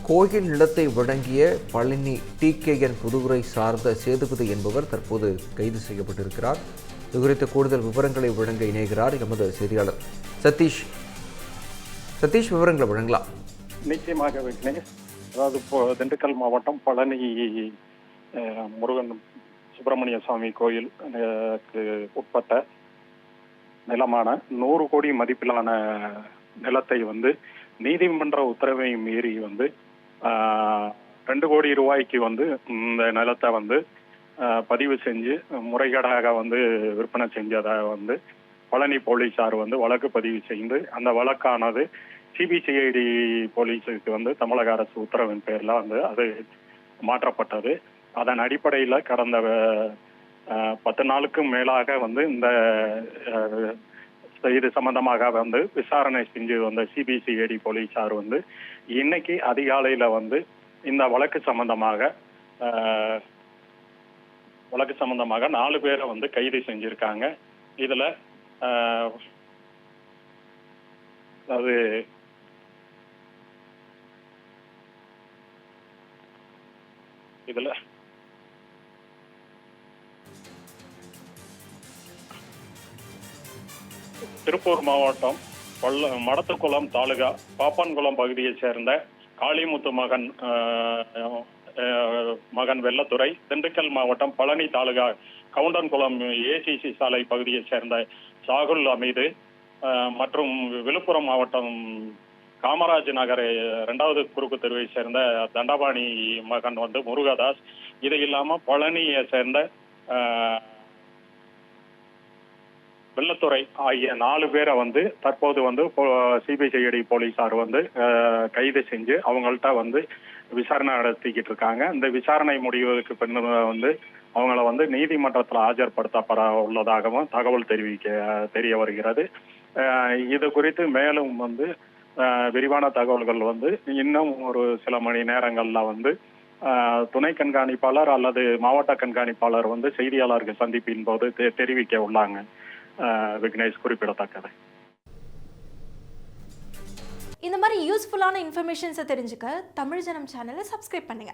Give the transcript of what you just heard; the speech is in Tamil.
கோயில் நிலத்தை வழங்கிய பழனி TKN புதுவுரை சார்ந்த சேதுபதி என்பவர் தற்போது கைது செய்யப்பட்டிருக்கிறார். இது குறித்த கூடுதல் விவரங்களை வழங்க இணைகிறார் எமது செய்தியாளர் சதீஷ். விவரங்களை வழங்கலாம். நிச்சயமாக விக்னேஷ். அதாவது திண்டுக்கல் மாவட்டம் பழனி முருகன் சுப்பிரமணிய சுவாமி கோயில் உட்பட்ட நிலமான 100 கோடி மதிப்பிலான நிலத்தை நீதிமன்ற உத்தரவை மீறி 2 கோடி ரூபாய்க்கு இந்த நிலத்தை பதிவு செஞ்சு முறைகேடாக விற்பனை செஞ்சதை பழனி போலீசார் வழக்கு பதிவு செய்து அந்த வழக்கானது CBCID போலீஸுக்கு தமிழக அரசு உத்தரவின் பேர்ல அது மாற்றப்பட்டது. அதன் அடிப்படையில் கடந்த 10 நாளுக்கும் மேலாக இந்த இது சம்பந்தமாக விசாரணை செஞ்சு CBCID போலீசார் இன்னைக்கு அதிகாலையில இந்த வழக்கு சம்பந்தமாக 4 பேரை கைது செஞ்சிருக்காங்க. இதுல அது இதுல திருப்பூர் மாவட்டம் மடத்துக்குளம் தாலுகா பாப்பான்குளம் பகுதியைச் சேர்ந்த காளிமுத்து மகன் வெள்ளத்துறை, திண்டுக்கல் மாவட்டம் பழனி தாலுகா கவுண்டன்குளம் ACC சாலை பகுதியைச் சேர்ந்த சாகுல் அமீது மற்றும் விழுப்புரம் மாவட்டம் காமராஜ் நகர் 2வது குறுக்கு தெருவை சேர்ந்த தண்டபாணி மகன் முருகதாஸ். இது இல்லாம பழனியை சேர்ந்த வெள்ளத்துறை ஆகிய 4 பேரை தற்போது CBCID போலீசார் கைது செஞ்சு அவங்கள்ட்ட விசாரணை நடத்திக்கிட்டு இருக்காங்க. இந்த விசாரணை முடிவதற்கு பின் அவங்கள நீதிமன்றத்தில் ஆஜர்படுத்தப்பட உள்ளதாகவும் தகவல் தெரிய வருகிறது. இது குறித்து மேலும் விரிவான தகவல்கள் இன்னும் ஒரு சில மணி நேரங்கள்ல துணை கண்காணிப்பாளர் அல்லது மாவட்ட கண்காணிப்பாளர் செய்தியாளர்கள் சந்திப்பின் போது தெரிவிக்க உள்ளாங்க. விக்னேஷ், குறிப்பிடத்தக்கது. இந்த மாதிரி யூஸ்ஃபுல்லான இன்ஃபர்மேஷன்ஸை தெரிஞ்சுக்க தமிழ் ஜனம் சேனலை சப்ஸ்கிரைப் பண்ணுங்க.